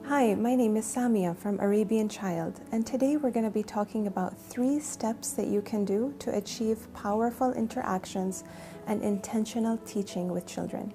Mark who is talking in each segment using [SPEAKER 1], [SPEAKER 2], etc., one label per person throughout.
[SPEAKER 1] Hi, my name is Samia from Arabian Child, and today we're going to be talking about 3 steps that you can do to achieve powerful interactions and intentional teaching with children.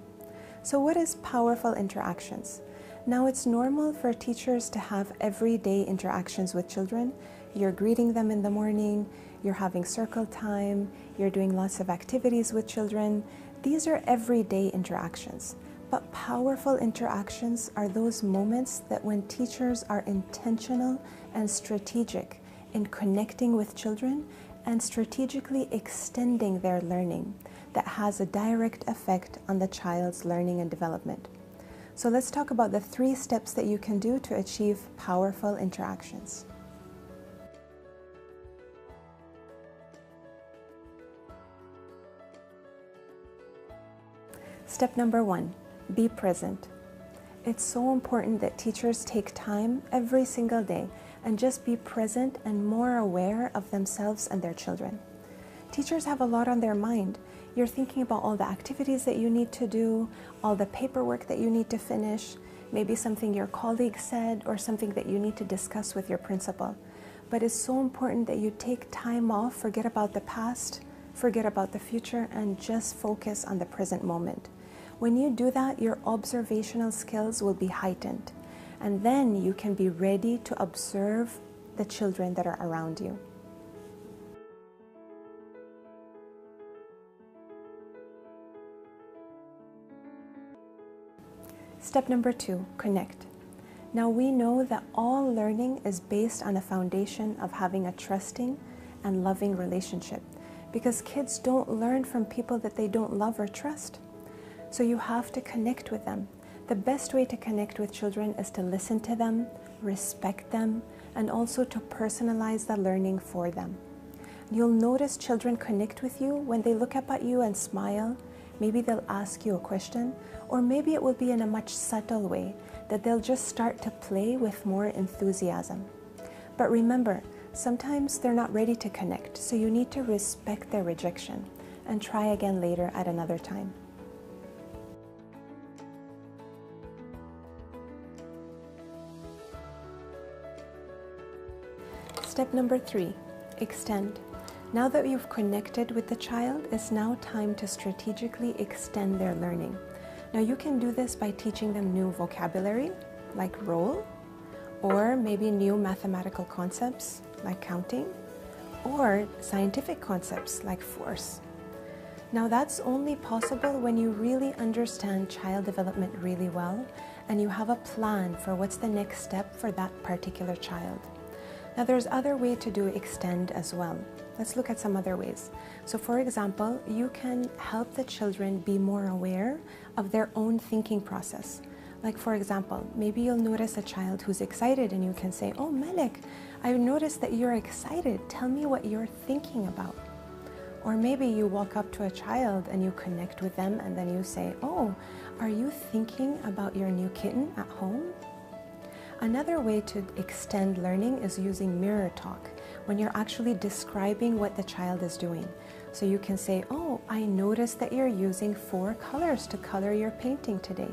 [SPEAKER 1] So what is powerful interactions? Now, it's normal for teachers to have everyday interactions with children. You're greeting them in the morning, you're having circle time, you're doing lots of activities with children. These are everyday interactions. But powerful interactions are those moments that when teachers are intentional and strategic in connecting with children and strategically extending their learning that has a direct effect on the child's learning and development. So let's talk about the 3 steps that you can do to achieve powerful interactions. Step number 1. Be present. It's so important that teachers take time every single day and just be present and more aware of themselves and their children. Teachers have a lot on their mind. You're thinking about all the activities that you need to do, all the paperwork that you need to finish, maybe something your colleague said or something that you need to discuss with your principal. But it's so important that you take time off, forget about the past, forget about the future, and just focus on the present moment. When you do that, your observational skills will be heightened, and then you can be ready to observe the children that are around you. Step number 2, connect. Now we know that all learning is based on a foundation of having a trusting and loving relationship, because kids don't learn from people that they don't love or trust. So you have to connect with them. The best way to connect with children is to listen to them, respect them, and also to personalize the learning for them. You'll notice children connect with you when they look up at you and smile. Maybe they'll ask you a question, or maybe it will be in a much subtle way that they'll just start to play with more enthusiasm. But remember, sometimes they're not ready to connect, so you need to respect their rejection and try again later at another time. Step number 3, extend. Now that you've connected with the child, it's now time to strategically extend their learning. Now you can do this by teaching them new vocabulary, like roll, or maybe new mathematical concepts, like counting, or scientific concepts, like force. Now that's only possible when you really understand child development really well, and you have a plan for what's the next step for that particular child. Now there's other way to do extend as well. Let's look at some other ways. So for example, you can help the children be more aware of their own thinking process. Like for example, maybe you'll notice a child who's excited and you can say, "Oh Malik, I've noticed that you're excited. Tell me what you're thinking about." Or maybe you walk up to a child and you connect with them and then you say, "Oh, are you thinking about your new kitten at home?" Another way to extend learning is using mirror talk, when you're actually describing what the child is doing. So you can say, "Oh, I noticed that you're using 4 colors to color your painting today."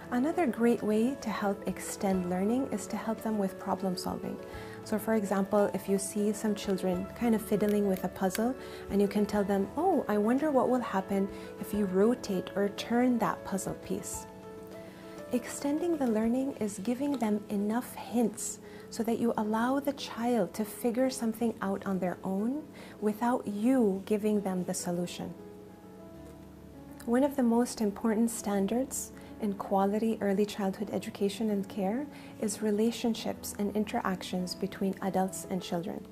[SPEAKER 1] Another great way to help extend learning is to help them with problem solving. So for example, if you see some children kind of fiddling with a puzzle and you can tell them, "Oh, I wonder what will happen if you rotate or turn that puzzle piece." Extending the learning is giving them enough hints so that you allow the child to figure something out on their own without you giving them the solution. One of the most important standards in quality early childhood education and care is relationships and interactions between adults and children.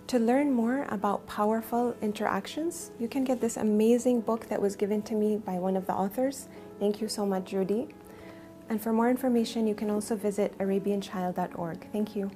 [SPEAKER 1] To learn more about powerful interactions, you can get this amazing book that was given to me by one of the authors. Thank you so much, Judy. And for more information, you can also visit arabianchild.org. Thank you.